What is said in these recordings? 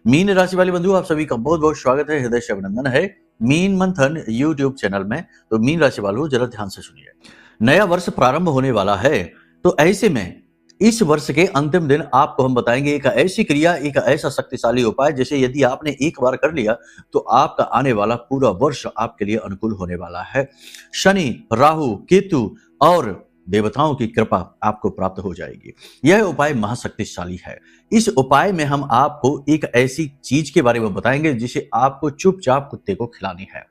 Mean राशि वाले बंधु, आप सभी का बहुत बहुत स्वागत है, हृदय से अभिनंदन है मीन मंथन यूट्यूब चैनल में। तो मीन राशि वालों, जरा ध्यान से सुनिए। नया वर्ष प्रारंभ होने वाला है, तो ऐसे में इस वर्ष के अंतिम दिन आपको हम बताएंगे एक ऐसी क्रिया, एक ऐसा शक्तिशाली उपाय, जैसे यदि आपने एक बार कर लिया तो आपका आने वाला पूरा वर्ष आपके लिए अनुकूल होने वाला है। शनि, राहु, केतु और देवताओं की कृपा आपको प्राप्त हो जाएगी। यह उपाय महाशक्तिशाली है। इस उपाय में हम आपको एक ऐसी चीज के बारे में बताएंगे जिसे आपको चुपचाप कुत्ते को खिलानी है।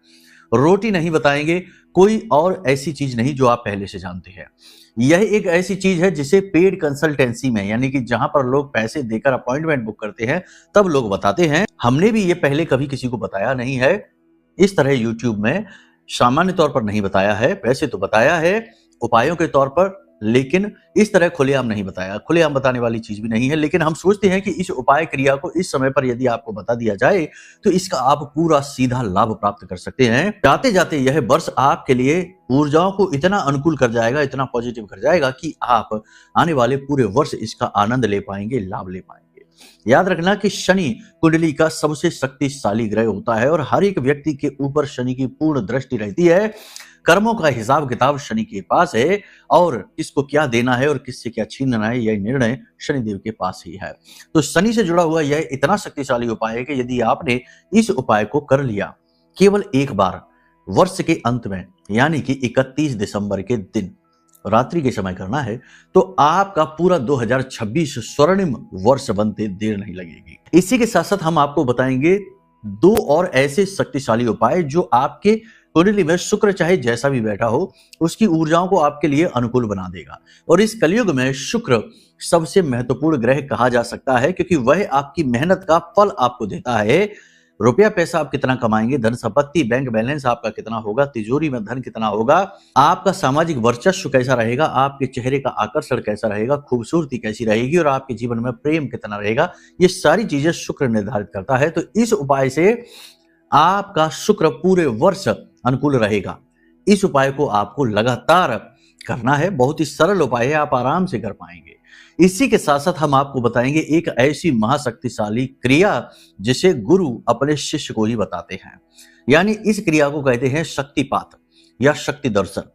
रोटी नहीं बताएंगे, कोई और ऐसी चीज नहीं जो आप पहले से जानते हैं। यह एक ऐसी चीज है जिसे पेड कंसल्टेंसी में, यानी कि जहां पर लोग पैसे देकर अपॉइंटमेंट बुक करते हैं, तब लोग बताते हैं। हमने भी ये पहले कभी किसी को बताया नहीं है इस तरह यूट्यूब में, सामान्य तौर पर नहीं बताया है। वैसे तो बताया है उपायों के तौर पर, लेकिन इस तरह खुलेआम नहीं बताया। खुलेआम बताने वाली चीज भी नहीं है, लेकिन हम सोचते हैं कि इस उपाय क्रिया को इस समय पर यदि आपको बता दिया जाए तो इसका आप पूरा सीधा लाभ प्राप्त कर सकते हैं। जाते जाते यह वर्ष आपके लिए ऊर्जाओं को इतना अनुकूल कर जाएगा, इतना पॉजिटिव कर जाएगा कि आप आने वाले पूरे वर्ष इसका आनंद ले पाएंगे, लाभ ले पाएंगे। याद रखना कि शनि कुंडली का सबसे शक्तिशाली ग्रह होता है और हर एक व्यक्ति के ऊपर शनि की पूर्ण दृष्टि रहती है। कर्मों का हिसाब किताब शनि के पास है और किसको क्या देना है और किससे क्या छीनना है, यह निर्णय शनिदेव के पास ही है। तो शनि से जुड़ा हुआ यह इतना शक्तिशाली उपाय है कि यदि आपने इस उपाय को कर लिया केवल एक बार वर्ष के अंत में, यानी कि 31 दिसंबर के दिन रात्रि के समय करना है, तो आपका पूरा 2026 स्वर्णिम वर्ष बनते देर नहीं लगेगी। इसी के साथ साथ हम आपको बताएंगे दो और ऐसे शक्तिशाली उपाय जो आपके कुंडली में शुक्र चाहे जैसा भी बैठा हो उसकी ऊर्जाओं को आपके लिए अनुकूल बना देगा। और इस कलयुग में शुक्र सबसे महत्वपूर्ण ग्रह कहा जा सकता है, क्योंकि वह आपकी मेहनत का फल आपको देता है। रुपया पैसा आप कितना कमाएंगे, धन संपत्ति, बैंक बैलेंस आपका कितना होगा, तिजोरी में धन कितना होगा, आपका सामाजिक वर्चस्व कैसा रहेगा, आपके चेहरे का आकर्षण कैसा रहेगा, खूबसूरती कैसी रहेगी और आपके जीवन में प्रेम कितना रहेगा, ये सारी चीजें शुक्र निर्धारित करता है। तो इस उपाय से आपका शुक्र पूरे वर्ष अनुकूल रहेगा। इस उपाय को आपको लगातार करना है। बहुत ही सरल उपाय है, आप आराम से कर पाएंगे। इसी के साथ साथ हम आपको बताएंगे एक ऐसी महाशक्तिशाली क्रिया जिसे गुरु अपने शिष्य को ही बताते हैं, यानी इस क्रिया को कहते हैं शक्तिपात या शक्ति दर्शन।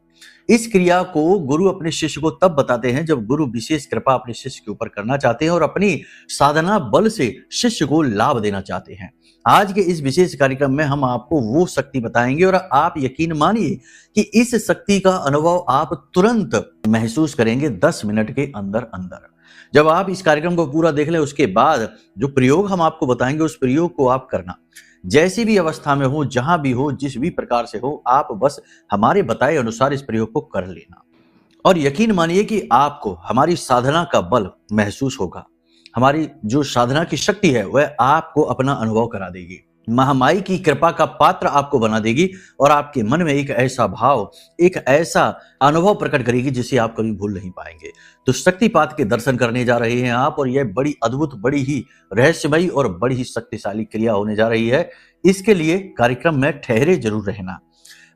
इस क्रिया को गुरु अपने शिष्य को तब बताते हैं जब गुरु विशेष कृपा अपने शिष्य के ऊपर करना चाहते हैं और अपनी साधना बल से शिष्य को लाभ देना चाहते हैं। आज के इस विशेष कार्यक्रम में हम आपको वो शक्ति बताएंगे और आप यकीन मानिए कि इस शक्ति का अनुभव आप तुरंत महसूस करेंगे 10 मिनट के अंदर अंदर। जब आप इस कार्यक्रम को पूरा देख लें, उसके बाद जो प्रयोग हम आपको बताएंगे उस प्रयोग को आप करना। जैसी भी अवस्था में हो, जहां भी हो, जिस भी प्रकार से हो, आप बस हमारे बताए अनुसार इस प्रयोग को कर लेना और यकीन मानिए कि आपको हमारी साधना का बल महसूस होगा। हमारी जो साधना की शक्ति है वह आपको अपना अनुभव करा देगी, महामाई की कृपा का पात्र आपको बना देगी और आपके मन में एक ऐसा भाव, एक ऐसा अनुभव प्रकट करेगी जिसे आप कभी भूल नहीं पाएंगे। तो शक्तिपात के दर्शन करने जा रहे हैं आप और यह बड़ी अद्भुत, बड़ी ही रहस्यमयी और बड़ी ही शक्तिशाली क्रिया होने जा रही है। इसके लिए कार्यक्रम में ठहरे जरूर रहना।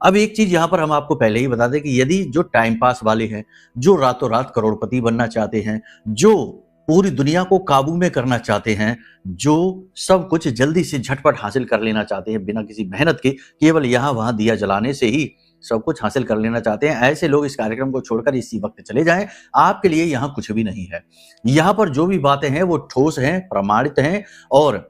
अब एक चीज यहां पर हम आपको पहले ही बता दें कि यदि जो टाइम पास वाले हैं, जो रातों रात करोड़पति बनना चाहते हैं, जो पूरी दुनिया को काबू में करना चाहते हैं, जो सब कुछ जल्दी से झटपट हासिल कर लेना चाहते हैं बिना किसी मेहनत के, केवल यहां वहां दिया जलाने से ही सब कुछ हासिल कर लेना चाहते हैं, ऐसे लोग इस कार्यक्रम को छोड़कर इसी वक्त चले जाएं। आपके लिए यहां कुछ भी नहीं है। यहां पर जो भी बातें हैं वो ठोस हैं, प्रमाणित हैं और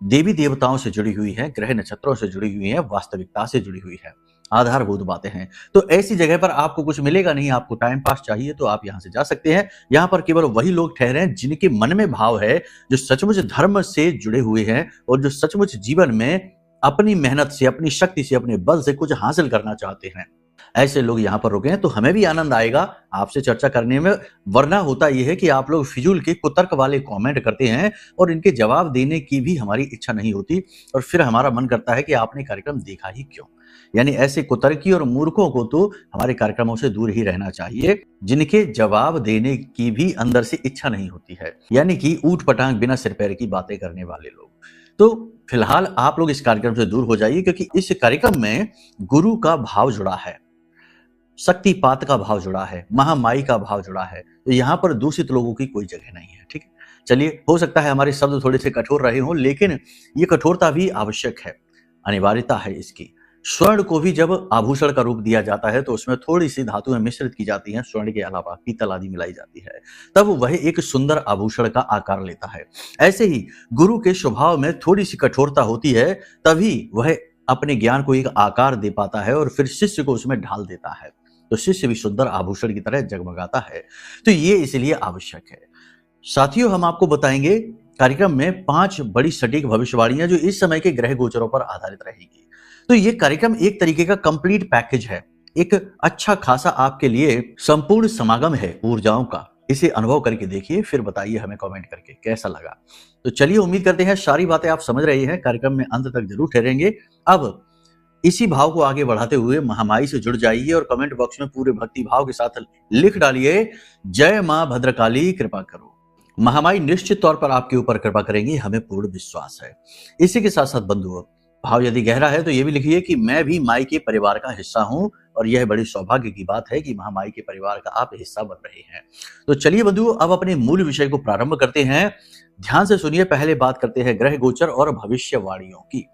देवी देवताओं से जुड़ी हुई है, ग्रह नक्षत्रों से जुड़ी हुई है, वास्तविकता से जुड़ी हुई है, आधारभूत बातें हैं। तो ऐसी जगह पर आपको कुछ मिलेगा नहीं। आपको टाइम पास चाहिए तो आप यहां से जा सकते हैं। यहां पर केवल वही लोग ठहरे हैं जिनके मन में भाव है, जो सचमुच धर्म से जुड़े हुए हैं और जो सचमुच जीवन में अपनी मेहनत से, अपनी शक्ति से, अपने बल से कुछ हासिल करना चाहते हैं। ऐसे लोग यहाँ पर रुके हैं तो हमें भी आनंद आएगा आपसे चर्चा करने में। वरना होता यह है कि आप लोग फिजूल के कुतर्क वाले कमेंट करते हैं और इनके जवाब देने की भी हमारी इच्छा नहीं होती और फिर हमारा मन करता है कि आपने कार्यक्रम देखा ही क्यों। यानी ऐसे कुतर्की और मूर्खों को तो हमारे कार्यक्रमों से दूर ही रहना चाहिए, जिनके जवाब देने की भी अंदर से इच्छा नहीं होती है, यानी कि ऊट पटांग बिना सिर पैर की बातें करने वाले लोग। तो फिलहाल आप लोग इस कार्यक्रम से दूर हो जाइए, क्योंकि इस कार्यक्रम में गुरु का भाव जुड़ा है, शक्तिपात का भाव जुड़ा है, महामाई का भाव जुड़ा है। तो यहाँ पर दूषित लोगों की कोई जगह नहीं है, ठीक है। चलिए, हो सकता है हमारे शब्द थोड़े से कठोर रहे हों, लेकिन ये कठोरता भी आवश्यक है, अनिवार्यता है इसकी। स्वर्ण को भी जब आभूषण का रूप दिया जाता है तो उसमें थोड़ी-सी धातुएँ मिश्रित की जाती हैं, स्वर्ण के अलावा पीतल आदि मिलाई जाती है। तब वह एक सुंदर आभूषण का आकार लेता है। ऐसे ही गुरु के स्वभाव में थोड़ी-सी कठोरता होती है, तभी वह अपने ज्ञान को एक आकार दे पाता है और फिर शिष्य को उसमें ढाल देता है। तो शिष्य भी सुंदर आभूषण की तरह जगमगाता है। तो ये इसलिए आवश्यक है। साथियों, हम आपको बताएंगे कार्यक्रम में 5 बड़ी सटीक भविष्यवाणियां जो इस समय के ग्रह गोचरों पर आधारित रहेगी। तो ये कार्यक्रम एक तरीके का कंप्लीट पैकेज है, एक अच्छा खासा आपके लिए संपूर्ण समागम है ऊर्जाओं का। इसे अनुभव करके देखिए, फिर बताइए हमें कमेंट करके कैसा लगा। तो चलिए, उम्मीद करते हैं सारी बातें आप समझ रहे हैं, कार्यक्रम में अंत तक जरूर ठहरेंगे। अब इसी भाव को आगे बढ़ाते हुए महामाई से जुड़ जाइए और कमेंट बॉक्स में पूरे भक्ति भाव के साथ लिख डालिए, जय मां भद्रकाली कृपा करो। महामाई निश्चित तौर पर आपके ऊपर कृपा करेंगी, हमें पूर्ण विश्वास है। इसी के साथ साथ बंधुओं, भाव यदि गहरा है तो ये भी लिखिए कि मैं भी माई के परिवार का हिस्सा हूं और यह बड़ी सौभाग्य की बात है कि महामाई के परिवार का आप हिस्सा बन रहे हैं। तो चलिए बंधुओं, अब अपने मूल विषय को प्रारंभ करते हैं। ध्यान से सुनिए, पहले बात करते हैं ग्रह गोचर और भविष्यवाणियों की।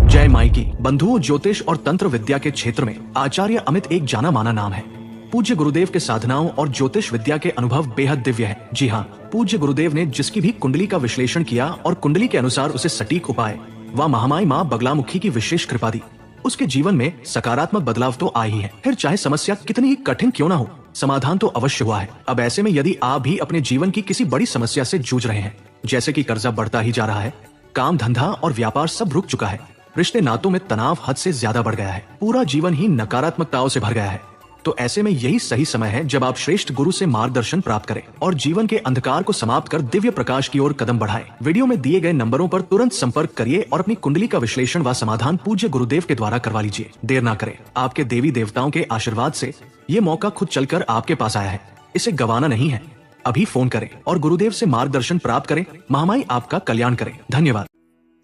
जय माई की। बंधुओं, ज्योतिष और तंत्र विद्या के क्षेत्र में आचार्य अमित एक जाना माना नाम है। पूज्य गुरुदेव के साधनाओं और ज्योतिष विद्या के अनुभव बेहद दिव्य है। जी हाँ, पूज्य गुरुदेव ने जिसकी भी कुंडली का विश्लेषण किया और कुंडली के अनुसार उसे सटीक उपाय व महामाई माँ बगलामुखी की विशेष कृपा दी, उसके जीवन में सकारात्मक बदलाव तो आए ही है। फिर चाहे समस्या कितनी ही कठिन क्यों ना हो, समाधान तो अवश्य हुआ है। अब ऐसे में यदि आप भी अपने जीवन की किसी बड़ी समस्या से जूझ रहे हैं, जैसे कि कर्जा बढ़ता ही जा रहा है, काम धंधा और व्यापार सब रुक चुका है, रिश्ते नातों में तनाव हद से ज्यादा बढ़ गया है, पूरा जीवन ही नकारात्मकताओं से भर गया है, तो ऐसे में यही सही समय है जब आप श्रेष्ठ गुरु से मार्गदर्शन प्राप्त करें और जीवन के अंधकार को समाप्त कर दिव्य प्रकाश की ओर कदम बढ़ाएं। वीडियो में दिए गए नंबरों पर तुरंत संपर्क करिए और अपनी कुंडली का विश्लेषण व समाधान पूज्य गुरुदेव के द्वारा करवा लीजिए। देर ना करें, आपके देवी देवताओं के आशीर्वाद से ये मौका खुद चलकर आपके पास आया है, इसे गंवाना नहीं है। अभी फोन करें और गुरुदेव से मार्गदर्शन प्राप्त करें। महामाई आपका कल्याण करें। धन्यवाद।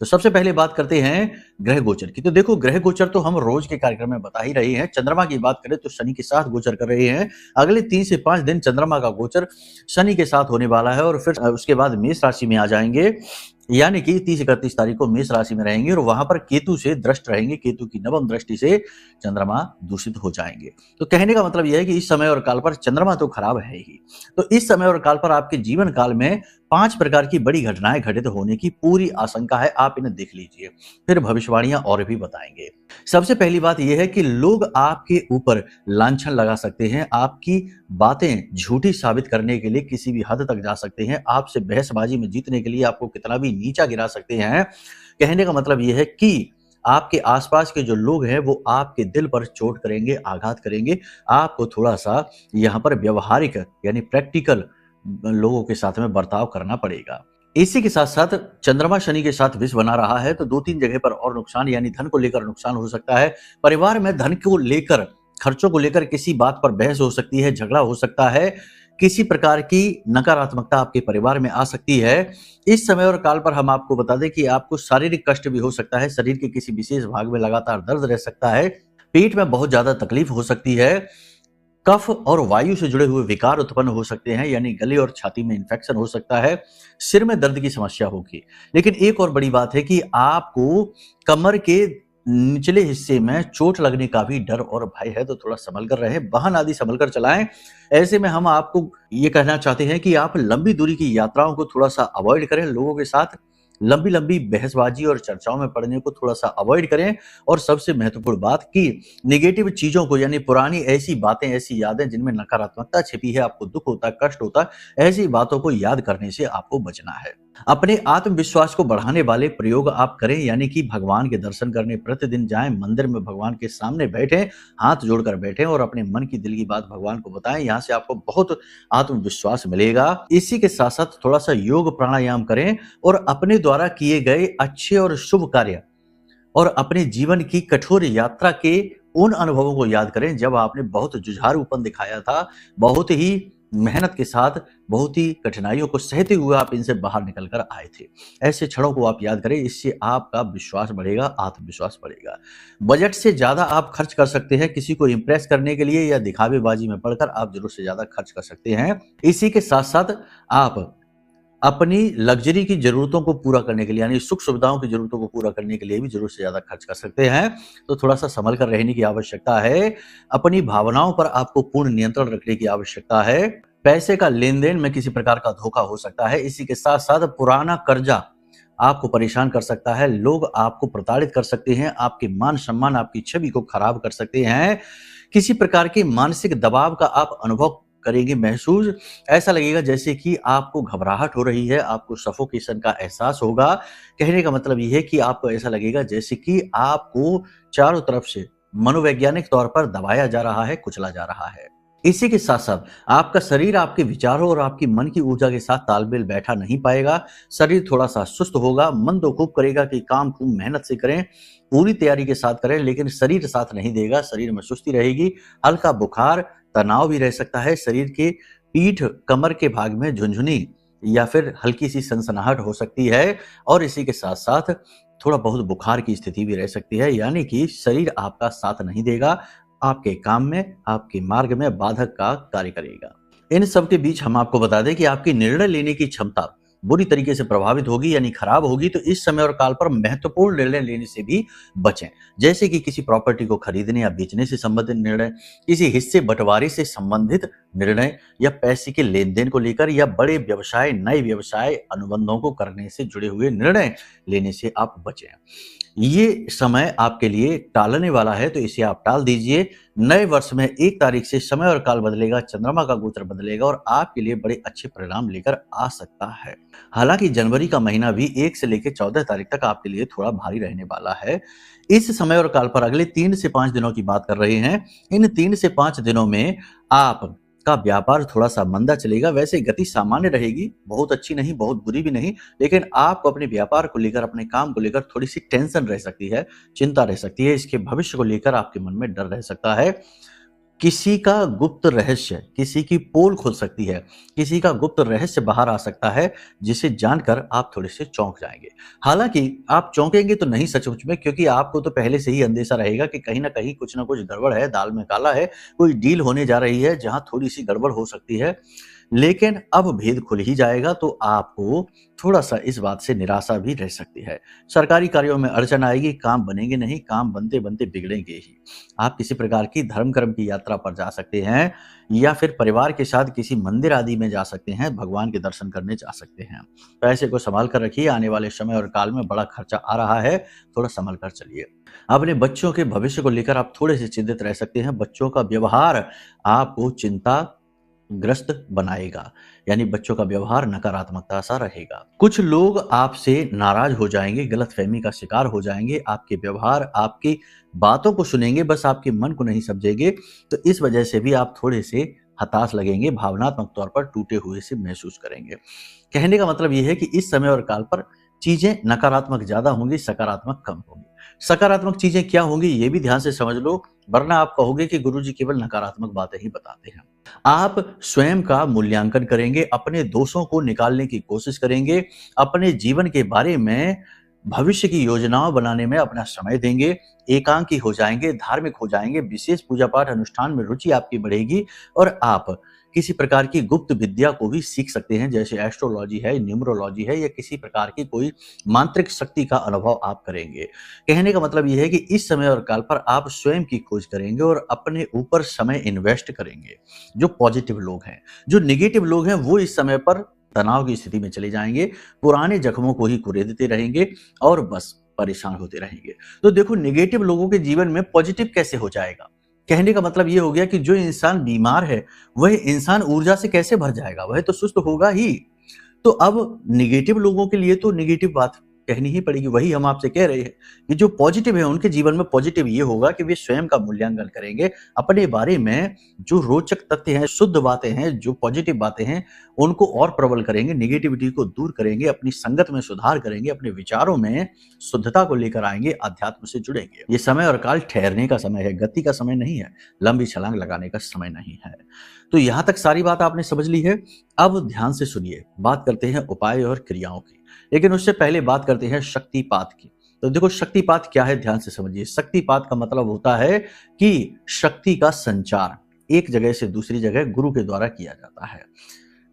तो सबसे पहले बात करते हैं ग्रह गोचर की। तो देखो, ग्रह गोचर तो हम रोज के कार्यक्रम में बता ही रहे हैं। चंद्रमा की बात करें तो शनि के साथ गोचर कर रहे हैं। अगले 3 से 5 दिन चंद्रमा का गोचर शनि के साथ होने वाला है और फिर उसके बाद मेष राशि में आ जाएंगे, यानी कि 30-31 तारीख को मेष राशि में रहेंगे और वहां पर केतु से दृष्ट रहेंगे। केतु की नवम दृष्टि से चंद्रमा दूषित हो जाएंगे। तो कहने का मतलब यह है कि इस समय और काल पर चंद्रमा तो खराब है ही, तो इस समय और काल पर आपके जीवन काल में 5 प्रकार की बड़ी घटनाएं घटित होने की पूरी आशंका है। आप इन्हें देख लीजिए, फिर भविष्यवाणियां और भी बताएंगे। सबसे पहली बात यह है कि लोग आपके ऊपर लांछन लगा सकते हैं, आपकी बातें झूठी साबित करने के लिए किसी भी हद तक जा सकते हैं, आपसे बहसबाजी में जीतने के लिए आपको कितना भी नीचा गिरा सकते हैं। कहने का मतलब यह है कि आपके आसपास के जो लोग हैं वो आपके दिल पर चोट करेंगे, आघात करेंगे। आपको थोड़ा सा यहाँ पर व्यवहारिक यानी प्रैक्टिकल लोगों के साथ में बर्ताव करना पड़ेगा। इसी के साथ साथ चंद्रमा शनि के साथ विष बना रहा है, तो 2-3 जगह पर और नुकसान, यानी धन को लेकर नुकसान हो सकता है। परिवार में धन को लेकर, खर्चों को लेकर किसी बात पर बहस हो सकती है, झगड़ा हो सकता है, किसी प्रकार की नकारात्मकता आपके परिवार में आ सकती है। इस समय और काल पर हम आपको बता दें कि आपको शारीरिक कष्ट भी हो सकता है, शरीर के किसी विशेष भाग में लगातार दर्द रह सकता है, पेट में बहुत ज्यादा तकलीफ हो सकती है, कफ और वायु से जुड़े हुए विकार उत्पन्न हो सकते हैं, यानी गले और छाती में इंफेक्शन हो सकता है, सिर में दर्द की समस्या होगी। लेकिन एक और बड़ी बात है कि आपको कमर के निचले हिस्से में चोट लगने का भी डर और भय है, तो थोड़ा संभल कर रहे, वाहन आदि संभल कर चलाएं। ऐसे में हम आपको ये कहना चाहते हैं कि आप लंबी दूरी की यात्राओं को थोड़ा सा अवॉइड करें, लोगों के साथ लंबी बहसबाजी और चर्चाओं में पड़ने को थोड़ा सा अवॉइड करें। और सबसे महत्वपूर्ण बात कि नेगेटिव चीजों को, यानी पुरानी ऐसी बातें, ऐसी यादें जिनमें नकारात्मकता छिपी है, आपको दुख होता है, कष्ट होता है, ऐसी बातों को याद करने से आपको बचना है। अपने आत्मविश्वास को बढ़ाने वाले प्रयोग आप करें, यानी कि भगवान के दर्शन करने प्रतिदिन जाएं, मंदिर में भगवान के सामने बैठें, हाथ जोड़कर बैठें और अपने मन की दिल की बात भगवान को बताएं। यहाँ से आपको बहुत आत्मविश्वास मिलेगा। इसी के साथ साथ थोड़ा सा योग प्राणायाम करें और अपने द्वारा किए गए अच्छे और शुभ कार्य और अपने जीवन की कठोर यात्रा के उन अनुभवों को याद करें जब आपने बहुत जुझारूपन दिखाया था, बहुत ही मेहनत के साथ, बहुत ही कठिनाइयों को सहते हुए आप इनसे बाहर निकल कर आए थे। ऐसे क्षणों को आप याद करें, इससे आपका विश्वास बढ़ेगा, आत्मविश्वास बढ़ेगा। बजट से ज्यादा आप खर्च कर सकते हैं, किसी को इंप्रेस करने के लिए या दिखावेबाजी में पड़कर आप जरूरत से ज्यादा खर्च कर सकते हैं। इसी के साथ साथ आप अपनी लग्जरी की ज़रूरतों को पूरा करने के लिए, यानी सुख सुविधाओं की ज़रूरतों को पूरा करने के लिए भी ज़रूरत से ज़्यादा खर्च कर सकते हैं। तो थोड़ा-सा सँभल कर रहने की आवश्यकता है। अपनी भावनाओं पर आपको पूर्ण नियंत्रण रखने की आवश्यकता है। पैसे का लेन-देन में किसी प्रकार का धोखा हो सकता है। इसी के साथ-साथ पुराना कर्जा आपको परेशान कर सकता है। लोग आपको प्रताड़ित कर सकते हैं, आपके मान-सम्मान, आपकी छवि को खराब कर सकते हैं। किसी प्रकार के मानसिक दबाव का आप अनुभव करेंगे महसूस। ऐसा लगेगा जैसे कि आपको घबराहट हो रही है, आपको सफोकेशन का एहसास होगा। कहने का मतलब ये है कि आपको ऐसा लगेगा जैसे कि आपको चारों तरफ से मनोवैज्ञानिक तौर पर दबाया जा रहा है, कुचला जा रहा है। इसी के साथ-साथ आपका शरीर आपके विचारों और आपकी मन की ऊर्जा के साथ तालमेल बैठा नहीं पाएगा। शरीर थोड़ा-सा सुस्त होगा, मन तो खूब करेगा कि काम खूब मेहनत से करें, पूरी तैयारी के साथ करें, लेकिन शरीर साथ नहीं देगा, शरीर में सुस्ती रहेगी, हल्का बुखार, तनाव भी रह सकता है, शरीर के पीठ, कमर के भाग में झुनझुनी या फिर हल्की-सी सनसनाहट हो सकती है और इसी के साथ-साथ थोड़ा बहुत बुखार की स्थिति भी रह सकती है, यानी कि शरीर आपका साथ नहीं देगा, आपके काम में, आपके मार्ग में बाधक का कार्य करेगा। इन सब के बीच हम आपको बता दें कि आपकी निर्णय लेने की क्षमता बुरी तरीके से प्रभावित होगी यानी खराब होगी, तो इस समय और काल पर महत्वपूर्ण निर्णय लेने से भी बचें। जैसे कि किसी प्रॉपर्टी को खरीदने या बेचने से संबंधित निर्णय, किसी हिस्से बंटवारे से संबंधित निर्णय या पैसे के लेन-देन को लेकर या बड़े व्यवसाय, नए व्यवसाय अनुबंधों को करने से जुड़े हुए निर्णय लेने से आप बचें। ये समय आपके लिए टालने वाला है, तो इसे आप टाल दीजिए। नए वर्ष में 1 तारीख से समय और काल बदलेगा, चंद्रमा का गोचर बदलेगा और आपके लिए बड़े अच्छे परिणाम लेकर आ सकता है। हालाँकि जनवरी का महीना भी 1 से लेकर 14 तारीख तक आपके लिए थोड़ा भारी रहने वाला है। इस समय और काल पर अगले 3 से 5 दिनों की बात कर रहे हैं। इन 3 से 5 दिनों में आप का व्यापार थोड़ा-सा मंदा चलेगा, वैसे गति सामान्य रहेगी, बहुत अच्छी नहीं, बहुत बुरी भी नहीं, लेकिन आपको अपने व्यापार को लेकर, अपने काम को लेकर थोड़ी-सी टेंशन रह सकती है, चिंता रह सकती है, इसके भविष्य को लेकर आपके मन में डर रह सकता है। किसी का गुप्त रहस्य, किसी की पोल खुल सकती है, किसी का गुप्त रहस्य बाहर आ सकता है, जिसे जानकर आप थोड़े-से चौंक जाएँगे। हालाँकि आप चौंकेंगे तो नहीं सचमुच में, क्योंकि आपको तो पहले से ही अंदेशा रहेगा कि कहीं न कहीं कुछ न कुछ गड़बड़ है, दाल में काला है, कोई डील होने जा रही है जहाँ थोड़ी-सी गड़बड़ हो सकती है। लेकिन अब भेद खुल ही जाएगा, तो आपको थोड़ा-सा इस बात से निराशा भी रह सकती है। सरकारी कार्यों में अड़चन आएगी, काम बनेंगे नहीं, काम बनते-बनते बिगड़ेंगे ही। आप किसी प्रकार की धर्म-कर्म की यात्रा पर जा सकते हैं या फिर परिवार के साथ किसी मंदिर आदि में जा सकते हैं, भगवान के दर्शन करने जा सकते हैं। पैसे को सँभाल कर रखिए, आने वाले समय और काल में बड़ा खर्चा आ रहा है, थोड़ा सँभल कर चलिए। अपने बच्चों के भविष्य को लेकर आप थोड़े-से चिंतित रह सकते हैं। बच्चों का व्यवहार आपको चिंताग्रस्त बनाएगा, यानी बच्चों का व्यवहार नकारात्मकता सा रहेगा। कुछ लोग आपसे नाराज हो जाएंगे, गलतफहमी का शिकार हो जाएंगे, आपके व्यवहार, आपकी बातों को सुनेंगे, बस आपके मन को नहीं समझेंगे, तो इस वजह से भी आप थोड़े से हताश लगेंगे, भावनात्मक तौर पर टूटे हुए से महसूस करेंगे। कहने का मतलब ये है कि इस समय और काल पर चीजें नकारात्मक ज्यादा होंगी, सकारात्मक कम होंगी। सकारात्मक चीजें क्या होंगी ये भी ध्यान से समझ लो, वरना आप कहोगे कि गुरुजी केवल नकारात्मक बातें ही बताते हैं। आप स्वयं का मूल्यांकन करेंगे, अपने दोषों को निकालने की कोशिश करेंगे, अपने जीवन के बारे में भविष्य की योजनाओं बनाने में अपना समय देंगे, एकांकी हो जाएंगे, धार्मिक हो जाएंगे, विशेष पूजा पाठ अनुष्ठान में रुचि आपकी बढ़ेगी और आप किसी प्रकार की गुप्त विद्या को भी सीख सकते हैं, जैसे एस्ट्रोलॉजी है, न्यूमरोलॉजी है या किसी प्रकार की कोई मांत्रिक शक्ति का अनुभव आप करेंगे। कहने का मतलब ये है कि इस समय और काल पर आप स्वयं की खोज करेंगे और अपने ऊपर समय इन्वेस्ट करेंगे। जो पॉजिटिव लोग हैं, जो नेगेटिव लोग हैं, वो इस समय पर तनाव की स्थिति में चले जाएंगे, पुराने जख्मों को ही कुरेदते रहेंगे और बस परेशान होते रहेंगे। तो देखो, नेगेटिव लोगों के जीवन में पॉजिटिव कैसे हो जाएगा? कहने का मतलब ये हो गया कि जो इंसान बीमार है, वह इंसान ऊर्जा से कैसे भर जाएगा? वह तो सुस्त होगा ही। तो अब नेगेटिव लोगों के लिए तो नेगेटिव बात कहनी ही पड़ेगी। वही हम आपसे कह रहे हैं कि जो पॉजिटिव है, उनके जीवन में पॉजिटिव ये होगा कि वे स्वयं का मूल्यांकन करेंगे, अपने बारे में जो रोचक तथ्य हैं, शुद्ध बातें हैं, जो पॉजिटिव बातें हैं, उनको और प्रबल करेंगे, नेगेटिविटी को दूर करेंगे, अपनी संगत में सुधार करेंगे, अपने विचारों में शुद्धता को लेकर आएंगे, अध्यात्म से जुड़ेंगे। ये समय और काल ठहरने का समय है, गति का समय नहीं है, लंबी छलांग लगाने का समय नहीं है। तो यहां तक सारी बात आपने समझ ली है। अब ध्यान से सुनिए, बात करते हैं उपाय और क्रियाओं की, लेकिन उससे पहले बात करते हैं शक्तिपात की। तो देखो, शक्तिपात क्या है, ध्यान से समझिए। शक्तिपात का मतलब होता है कि शक्ति का संचार एक जगह से दूसरी जगह गुरु के द्वारा किया जाता है।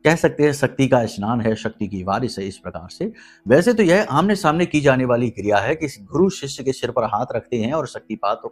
कह सकते हैं शक्ति का स्नान है, शक्ति की वारिस है, इस प्रकार से। वैसे तो यह आमने सामने की जाने वाली क्रिया है कि गुरु शिष्य के सिर पर हाथ रखते हैं और शक्तिपात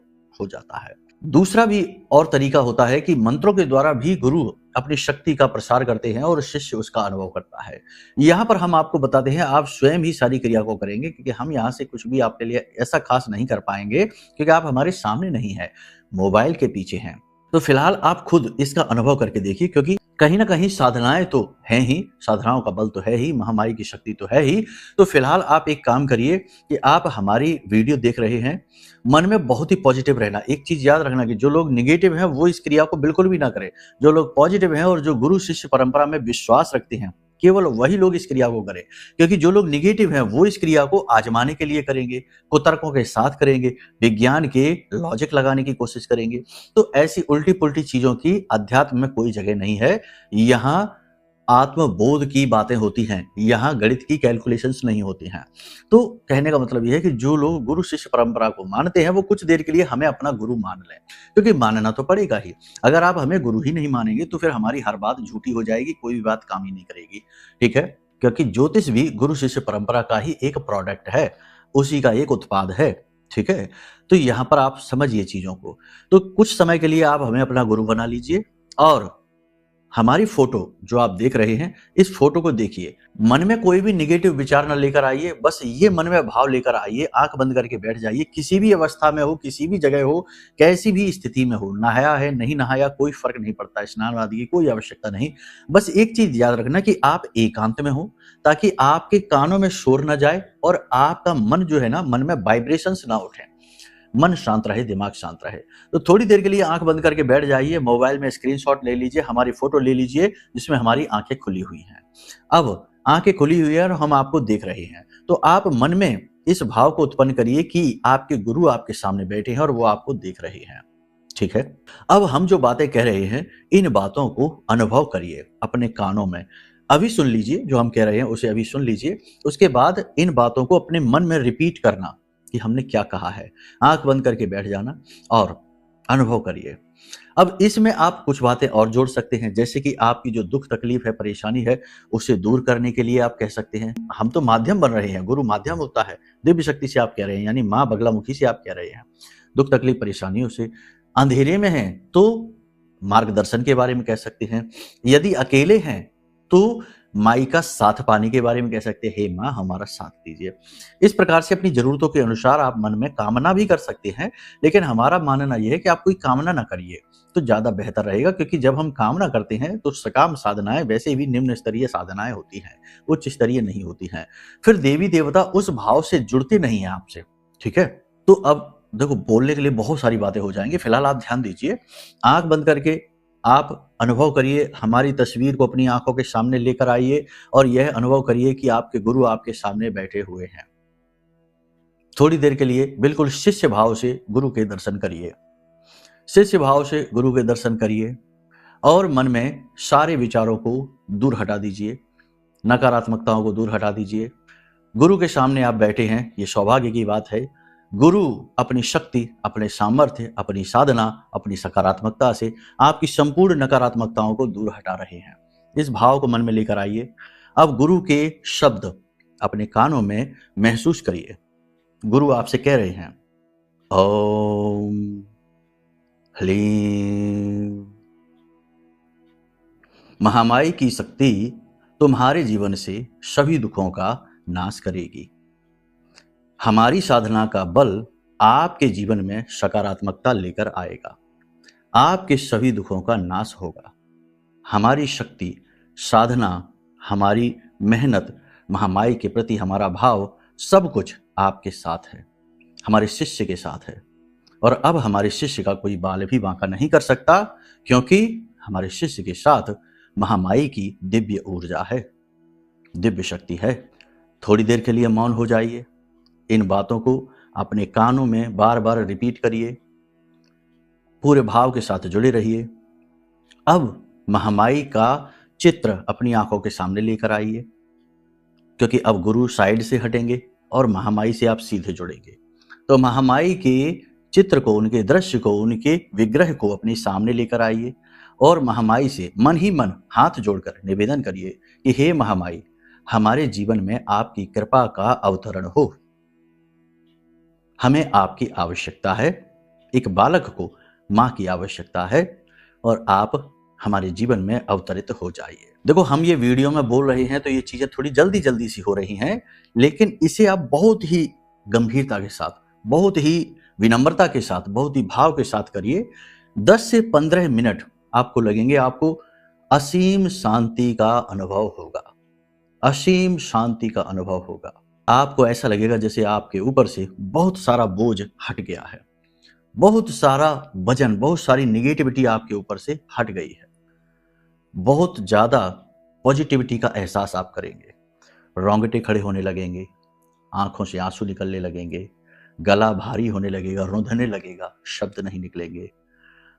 हो जाता है। दूसरा भी और तरीका होता है कि मंत्रों के द्वारा भी गुरु अपनी शक्ति का प्रसार करते हैं और शिष्य उसका अनुभव करता है। यहाँ पर हम आपको बताते हैं, आप स्वयं ही सारी क्रिया को करेंगे, क्योंकि हम यहाँ से कुछ भी आपके लिए ऐसा खास नहीं कर पाएंगे, क्योंकि आप हमारे सामने नहीं है, मोबाइल के पीछे हैं। तो फिलहाल आप खुद इसका अनुभव करके देखिए, क्योंकि कहीं ना कहीं साधनाएं तो हैं ही, साधनाओं का बल तो है ही, महामाई की शक्ति तो है ही। तो फिलहाल आप एक काम करिए कि आप हमारी वीडियो देख रहे हैं, मन में बहुत ही पॉजिटिव रहना। एक चीज याद रखना कि जो लोग निगेटिव हैं वो इस क्रिया को बिल्कुल भी ना करें। जो लोग पॉजिटिव हैं और जो गुरु शिष्य परंपरा में विश्वास रखते हैं, केवल वही लोग इस क्रिया को करें। क्योंकि जो लोग निगेटिव हैं वो इस क्रिया को आजमाने के लिए करेंगे, कुतर्कों के साथ करेंगे, विज्ञान के लॉजिक लगाने की कोशिश करेंगे। तो ऐसी उल्टी पुल्टी चीजों की अध्यात्म में कोई जगह नहीं है। यहाँ आत्मबोध की बातें होती हैं, यहाँ गणित की कैलकुलेशंस नहीं होती हैं। तो कहने का मतलब यह है कि जो लोग गुरु शिष्य परंपरा को मानते हैं वो कुछ देर के लिए हमें अपना गुरु मान लें, क्योंकि मानना तो पड़ेगा ही। अगर आप हमें गुरु ही नहीं मानेंगे तो फिर हमारी हर बात झूठी हो जाएगी, कोई भी बात काम ही नहीं करेगी। ठीक है, क्योंकि ज्योतिष भी गुरु शिष्य परंपरा का ही एक प्रोडक्ट है, उसी का एक उत्पाद है। ठीक है, तो यहाँ पर आप समझिए चीजों को। तो कुछ समय के लिए आप हमें अपना गुरु बना लीजिए और हमारी फोटो जो आप देख रहे हैं, इस फोटो को देखिए। मन में कोई भी निगेटिव विचार न लेकर आइए, बस ये मन में भाव लेकर आइए, आंख बंद करके बैठ जाइए। किसी भी अवस्था में हो, किसी भी जगह हो, कैसी भी स्थिति में हो, नहाया है नहीं नहाया कोई फर्क नहीं पड़ता, स्नान आदि की कोई आवश्यकता नहीं। बस एक चीज याद रखना कि आप एकांत में हो, ताकि आपके कानों में शोर न जाए और आपका मन जो है ना, मन में वाइब्रेशंस ना उठे, मन शांत रहे, दिमाग शांत रहे। तो थोड़ी देर के लिए आंख बंद करके बैठ जाइए, मोबाइल में स्क्रीनशॉट ले लीजिए, हमारी फोटो ले लीजिए जिसमें हमारी आंखें खुली हुई हैं। अब आंखें खुली हुई है और हम आपको देख रहे हैं, तो आप मन में इस भाव को उत्पन्न करिए कि आपके गुरु आपके सामने बैठे हैं और वो आपको देख रहे हैं। ठीक है, अब हम जो बातें कह रहे हैं, इन बातों को अनुभव करिए अपने कानों में। अभी सुन लीजिए, जो हम कह रहे हैं उसे अभी सुन लीजिए। उसके बाद इन बातों को अपने मन में रिपीट करना कि हमने क्या कहा है। आंख बंद करके बैठ जाना और अनुभव करिए। अब इसमें आप कुछ बातें और जोड़ सकते हैं, जैसे कि आपकी जो दुख तकलीफ है, परेशानी है, उसे दूर करने के लिए आप कह सकते हैं, हम तो माध्यम बन रहे हैं, गुरु माध्यम होता है, दिव्य शक्ति से आप कह रहे हैं, यानी माँ बगलामुखी से आप कह रहे हैं। दुख तकलीफ परेशानियों से, अंधेरे में हैं तो मार्गदर्शन के बारे में कह सकते हैं, यदि अकेले हैं तो माई का साथ पाने के बारे में कह सकते हैं, हे माँ हमारा साथ दीजिए। इस प्रकार से अपनी जरूरतों के अनुसार आप मन में कामना भी कर सकते हैं, लेकिन हमारा मानना यह है कि आप कोई कामना ना करिए तो ज्यादा बेहतर रहेगा, क्योंकि जब हम कामना करते हैं तो सकाम साधनाएं वैसे भी निम्न स्तरीय साधनाएं होती हैं, उच्च स्तरीय नहीं होती हैं। फिर देवी देवता उस भाव से जुड़ते नहीं है आपसे। ठीक है, तो अब देखो बोलने के लिए बहुत सारी बातें हो जाएंगी, फिलहाल आप ध्यान दीजिए। आंख बंद करके आप अनुभव करिए, हमारी तस्वीर को अपनी आंखों के सामने लेकर आइए और यह अनुभव करिए कि आपके गुरु आपके सामने बैठे हुए हैं। थोड़ी देर के लिए बिल्कुल शिष्य भाव से गुरु के दर्शन करिए, शिष्य भाव से गुरु के दर्शन करिए और मन में सारे विचारों को दूर हटा दीजिए, नकारात्मकताओं को दूर हटा दीजिए। गुरु के सामने आप बैठे हैं, ये सौभाग्य की बात है। गुरु अपनी शक्ति, अपने सामर्थ्य, अपनी साधना, अपनी सकारात्मकता से आपकी संपूर्ण नकारात्मकताओं को दूर हटा रहे हैं। इस भाव को मन में लेकर आइए। अब गुरु के शब्द अपने कानों में महसूस करिए। गुरु आपसे कह रहे हैं, ओम ह्लीं। महामाई की शक्ति तुम्हारे जीवन से सभी दुखों का नाश करेगी। हमारी साधना का बल आपके जीवन में सकारात्मकता लेकर आएगा, आपके सभी दुखों का नाश होगा। हमारी शक्ति, साधना, हमारी मेहनत, महामाई के प्रति हमारा भाव, सब कुछ आपके साथ है, हमारे शिष्य के साथ है। और अब हमारे शिष्य का कोई बाल भी बांका नहीं कर सकता, क्योंकि हमारे शिष्य के साथ महामाई की दिव्य ऊर्जा है, दिव्य शक्ति है। थोड़ी देर के लिए मौन हो जाइए, इन बातों को अपने कानों में बार बार रिपीट करिए, पूरे भाव के साथ जुड़े रहिए। अब महामाई का चित्र अपनी आंखों के सामने लेकर आइए, क्योंकि अब गुरु साइड से हटेंगे और महामाई से आप सीधे जुड़ेंगे। तो महामाई के चित्र को, उनके दृश्य को, उनके विग्रह को अपने सामने लेकर आइए और महामाई से मन ही मन हाथ जोड़कर निवेदन करिए कि हे महामाई, हमारे जीवन में आपकी कृपा का अवतरण हो। हमें आपकी आवश्यकता है, एक बालक को माँ की आवश्यकता है, और आप हमारे जीवन में अवतरित हो जाइए। देखो, हम ये वीडियो में बोल रहे हैं तो ये चीजें थोड़ी जल्दी जल्दी सी हो रही हैं, लेकिन इसे आप बहुत ही गंभीरता के साथ, बहुत ही विनम्रता के साथ, बहुत ही भाव के साथ करिए। 10 से 15 मिनट आपको लगेंगे, आपको असीम शांति का अनुभव होगा, असीम शांति का अनुभव होगा। आपको ऐसा लगेगा जैसे आपके ऊपर से बहुत सारा बोझ हट गया है, बहुत सारा वजन, बहुत सारी निगेटिविटी आपके ऊपर से हट गई है। बहुत ज्यादा पॉजिटिविटी का एहसास आप करेंगे, रोंगटे खड़े होने लगेंगे, आंखों से आंसू निकलने लगेंगे, गला भारी होने लगेगा, रुंधने लगेगा, शब्द नहीं निकलेंगे,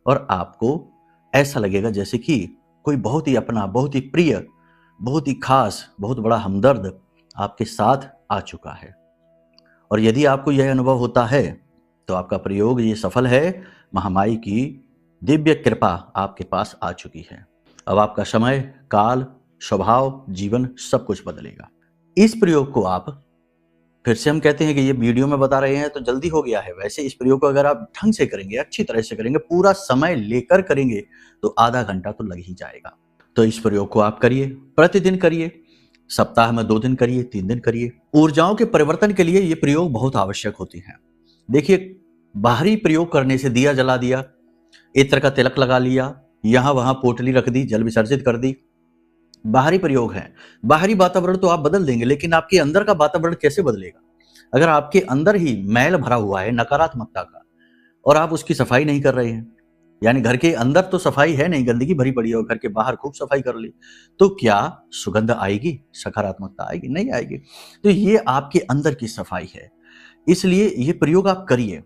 और आपको ऐसा लगेगा जैसे कि कोई बहुत ही अपना, बहुत ही प्रिय, बहुत ही खास, बहुत बड़ा हमदर्द आपके साथ आ चुका है। और यदि आपको यह अनुभव होता है तो आपका प्रयोग ये सफल है, महामाई की दिव्य कृपा आपके पास आ चुकी है। अब आपका समय, काल, स्वभाव, जीवन सब कुछ बदलेगा। इस प्रयोग को आप, फिर से हम कहते हैं कि ये वीडियो में बता रहे हैं तो जल्दी हो गया है, वैसे इस प्रयोग को अगर आप ढंग से करेंगे, अच्छी तरह से करेंगे, पूरा समय लेकर करेंगे तो आधा घंटा तो लग ही जाएगा। तो इस प्रयोग को आप करिए, प्रतिदिन करिए, सप्ताह में 2 दिन करिए, 3 दिन करिए। ऊर्जाओं के परिवर्तन के लिए ये प्रयोग बहुत आवश्यक होती हैं। देखिए, बाहरी प्रयोग करने से दिया जला दिया, इत्र का तिलक लगा लिया, यहां वहां पोटली रख दी, जल विसर्जित कर दी, बाहरी प्रयोग है। बाहरी वातावरण तो आप बदल देंगे, लेकिन आपके अंदर का वातावरण कैसे बदलेगा? अगर आपके अंदर ही मैल भरा हुआ है नकारात्मकता का, और आप उसकी सफाई नहीं कर रहे हैं, यानी घर के अंदर तो सफाई है नहीं, गंदगी भरी पड़ी है, और घर के बाहर खूब सफाई कर ली, तो क्या सुगंध आएगी, सकारात्मकता आएगी? नहीं आएगी। तो ये आपके अंदर की सफाई है। इसलिए ये प्रयोग आप करिए,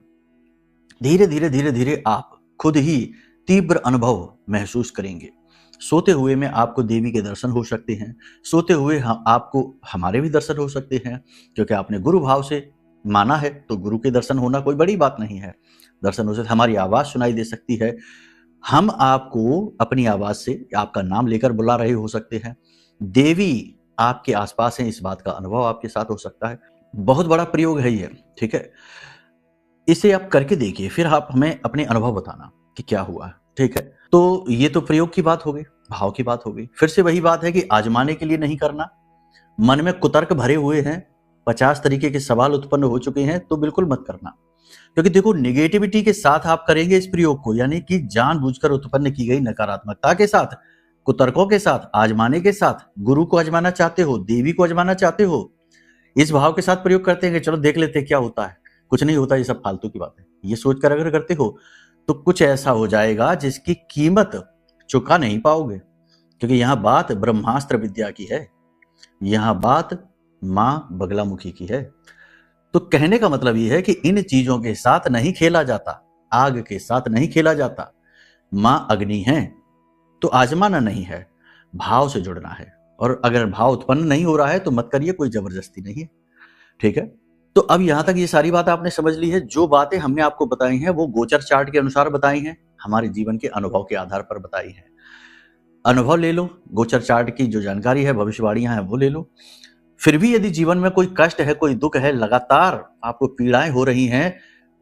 धीरे धीरे धीरे धीरे आप खुद ही तीव्र अनुभव महसूस करेंगे। सोते हुए में आपको देवी के दर्शन हो सकते हैं, सोते हुए आपको हमारे भी दर्शन हो सकते हैं, क्योंकि आपने गुरु भाव से माना है तो गुरु के दर्शन होना कोई बड़ी बात नहीं है। दर्शन हो सकते, हमारी आवाज सुनाई दे सकती है, हम आपको अपनी आवाज से आपका नाम लेकर बुला रहे हो सकते हैं, देवी आपके आसपास है, इस बात का अनुभव आपके साथ हो सकता है। बहुत बड़ा प्रयोग है ये, ठीक है। इसे आप करके देखिए, फिर आप हमें अपने अनुभव बताना कि क्या हुआ, ठीक है। तो ये तो प्रयोग की बात हो गई, भाव की बात हो गई। फिर से वही बात है कि आजमाने के लिए नहीं करना। मन में कुतर्क भरे हुए हैं, 50 तरीके के सवाल उत्पन्न हो चुके हैं, तो बिल्कुल मत करना। क्योंकि देखो, निगेटिविटी के साथ आप करेंगे इस प्रयोग को, यानी कि जानबूझकर उत्पन्न की गई नकारात्मकता के साथ, कुतर्कों के साथ, आजमाने के साथ, गुरु को आजमाना चाहते हो, देवी को आजमाना चाहते हो, इस भाव के साथ प्रयोग करते हैं कि चलो देख लेते हैं क्या होता है। कुछ नहीं होता, ये सब फालतू की बात है। ये सोचकर अगर करते हो तो कुछ ऐसा हो जाएगा जिसकी कीमत चुका नहीं पाओगे, क्योंकि यहां बात ब्रह्मास्त्र विद्या की है, यहां बात मां बगलामुखी की है। तो कहने का मतलब यह है कि इन चीजों के साथ नहीं खेला जाता, आग के साथ नहीं खेला जाता। मां अग्नि है तो आजमाना नहीं है, भाव से जुड़ना है। और अगर भाव उत्पन्न नहीं हो रहा है तो मत करिए, कोई जबरदस्ती नहीं है, ठीक है। तो अब यहां तक ये सारी बात आपने समझ ली है। जो बातें हमने आपको बताई हैं वो गोचर चार्ट के अनुसार बताई हैं, हमारे जीवन के अनुभव के आधार पर बताई हैं। अनुभव ले लो, गोचर चार्ट की जो जानकारी है, भविष्यवाणियां हैं, वो ले लो। फिर भी यदि जीवन में कोई कष्ट है, कोई दुख है, लगातार आपको पीड़ाएं हो रही हैं,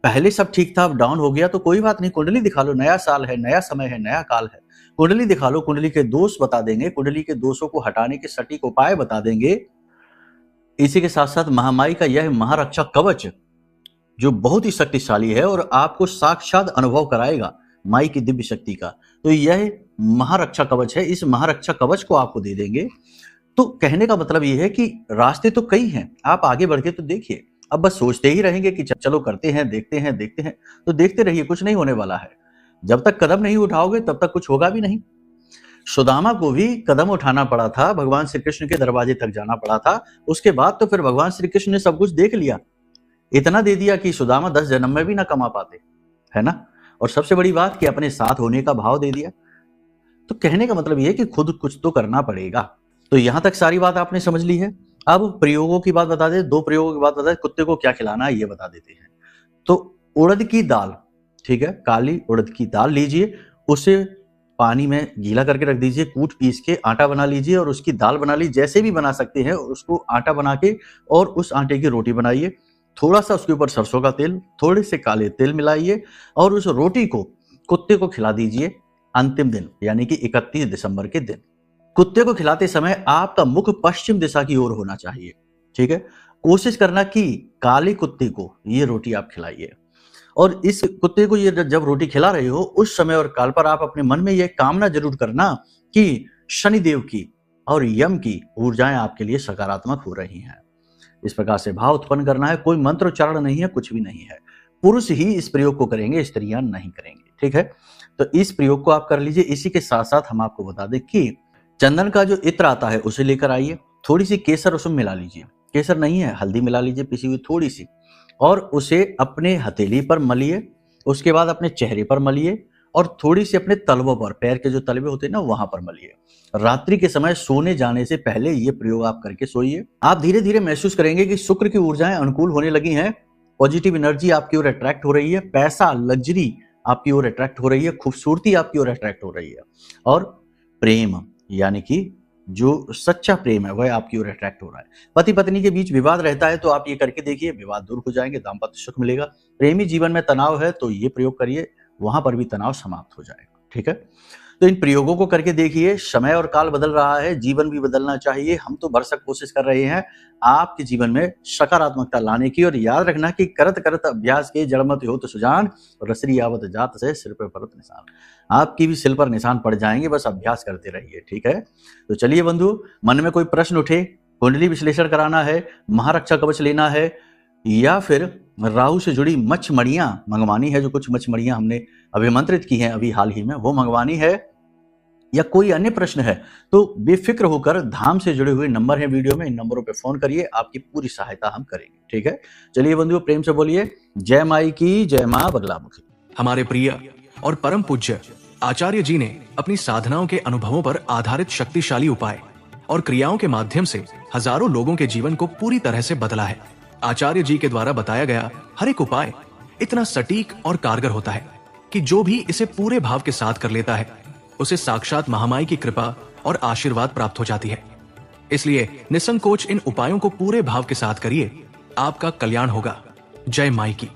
पहले सब ठीक था, अब डाउन हो गया, तो कोई बात नहीं, कुंडली दिखा लो। नया साल है, नया समय है, नया काल है, कुंडली दिखा लो। कुंडली के दोष बता देंगे, कुंडली के दोषों को हटाने के सटीक उपाय बता देंगे। इसी के साथ साथ महामाई का यह महारक्षा कवच जो बहुत ही शक्तिशाली है और आपको साक्षात अनुभव कराएगा माई की दिव्य शक्ति का, तो यह महारक्षा कवच है। इस महारक्षा कवच को आपको दे देंगे। तो कहने का मतलब यह है कि रास्ते तो कई हैं, आप आगे बढ़ के तो देखिए। अब बस सोचते ही रहेंगे कि चलो करते हैं, देखते हैं, देखते हैं, तो देखते रहिए, कुछ नहीं होने वाला है। जब तक कदम नहीं उठाओगे तब तक कुछ होगा भी नहीं। सुदामा को भी कदम उठाना पड़ा था, भगवान श्री कृष्ण के दरवाजे तक जाना पड़ा था। उसके बाद तो फिर भगवान श्री कृष्ण ने सब कुछ देख लिया, इतना दे दिया कि सुदामा 10 जन्म में भी ना कमा पाते, है ना। और सबसे बड़ी बात कि अपने साथ होने का भाव दे दिया। तो कहने का मतलब यह है कि खुद कुछ तो करना पड़ेगा। तो यहां तक सारी बात आपने समझ ली है। अब प्रयोगों की बात बता दे, 2 प्रयोगों की बात बता दे। कुत्ते को क्या खिलाना है ये बता देते हैं। तो उड़द की दाल, ठीक है, काली उड़द की दाल लीजिए, उसे पानी में गीला करके रख दीजिए, कूट पीस के आटा बना लीजिए और उसकी दाल बना लीजिए, जैसे भी बना सकते हैं उसको आटा बना के और उस आटे की रोटी बनाइए। थोड़ा सा उसके ऊपर सरसों का तेल, थोड़े से काले तिल मिलाइए और उस रोटी को कुत्ते को खिला दीजिए अंतिम दिन, यानी कि 31 दिसंबर के दिन। कुत्ते को खिलाते समय आपका मुख पश्चिम दिशा की ओर होना चाहिए, ठीक है। कोशिश करना कि काले कुत्ते को ये रोटी आप खिलाइए और इस कुत्ते को ये जब रोटी खिला रहे हो उस समय और काल पर आप अपने मन में ये कामना जरूर करना कि शनिदेव की और यम की ऊर्जाएं आपके लिए सकारात्मक हो रही हैं। इस प्रकार से भाव उत्पन्न करना है, कोई मंत्रोच्चारण नहीं है, कुछ भी नहीं है। पुरुष ही इस प्रयोग को करेंगे, स्त्रियां नहीं करेंगी, ठीक है। तो इस प्रयोग को आप कर लीजिए। इसी के साथ साथ हम आपको बता दें कि चंदन का जो इत्र आता है उसे लेकर आइए, थोड़ी सी केसर उसमें मिला लीजिए, केसर नहीं है हल्दी मिला लीजिए पिसी हुई थोड़ी सी, और उसे अपने हथेली पर मलिए, उसके बाद अपने चेहरे पर मलिए और थोड़ी सी अपने तलवों पर, पैर के जो तलवे होते हैं ना वहां पर मलिए। रात्रि के समय सोने जाने से पहले ये प्रयोग आप करके सोइए। आप धीरे धीरे महसूस करेंगे कि शुक्र की ऊर्जाएं अनुकूल होने लगी हैं, पॉजिटिव एनर्जी आपकी ओर अट्रैक्ट हो रही है, पैसा लग्जरी आपकी ओर अट्रैक्ट हो रही है, खूबसूरती आपकी ओर अट्रैक्ट हो रही है और प्रेम यानी कि जो सच्चा प्रेम है वह आपकी ओर अट्रैक्ट हो रहा है। पति पत्नी के बीच विवाद रहता है तो आप ये करके देखिए, विवाद दूर हो जाएंगे, दाम्पत्य सुख मिलेगा। प्रेमी जीवन में तनाव है तो ये प्रयोग करिए, वहां पर भी तनाव समाप्त हो जाएगा, ठीक है। तो इन प्रयोगों को करके देखिए। समय और काल बदल रहा है, जीवन भी बदलना चाहिए। हम तो भरसक कोशिश कर रहे हैं आपके जीवन में सकारात्मकता लाने की। और याद रखना कि करत करत अभ्यास के जड़मत हो तो सुजान, रसरी आवत जात से सिर पर परत निशान। आपकी भी सिर पर निशान पड़ जाएंगे, बस अभ्यास करते रहिए, ठीक है। तो चलिए बंधु, मन में कोई प्रश्न उठे, कुंडली विश्लेषण कराना है, महारक्षा कवच लेना है या फिर राहु से जुड़ी मछमड़ियां मंगवानी है, जो कुछ मछमड़ियां हमने अभिमंत्रित की हैं अभी हाल ही में, वो मंगवानी है, या कोई अन्य प्रश्न है तो बेफिक्र होकर धाम से जुड़े हुए नंबर है वीडियो में, इन नंबरों पे फोन करिए, आपकी पूरी सहायता हम करेंगे, ठीक है। चलिए बंधुओं, प्रेम से बोलिए जय माई की, जय मां बगलामुखी। हमारे प्रिय और परम पूज्य आचार्य जी ने अपनी साधनाओं के अनुभवों पर आधारित शक्तिशाली उपाय और क्रियाओं के माध्यम से हजारों लोगों के जीवन को पूरी तरह से बदला है। आचार्य जी के द्वारा बताया गया हर एक उपाय इतना सटीक और कारगर होता है कि जो भी इसे पूरे भाव के साथ कर लेता है उसे साक्षात महामाई की कृपा और आशीर्वाद प्राप्त हो जाती है। इसलिए निसंकोच इन उपायों को पूरे भाव के साथ करिए, आपका कल्याण होगा। जय माई की।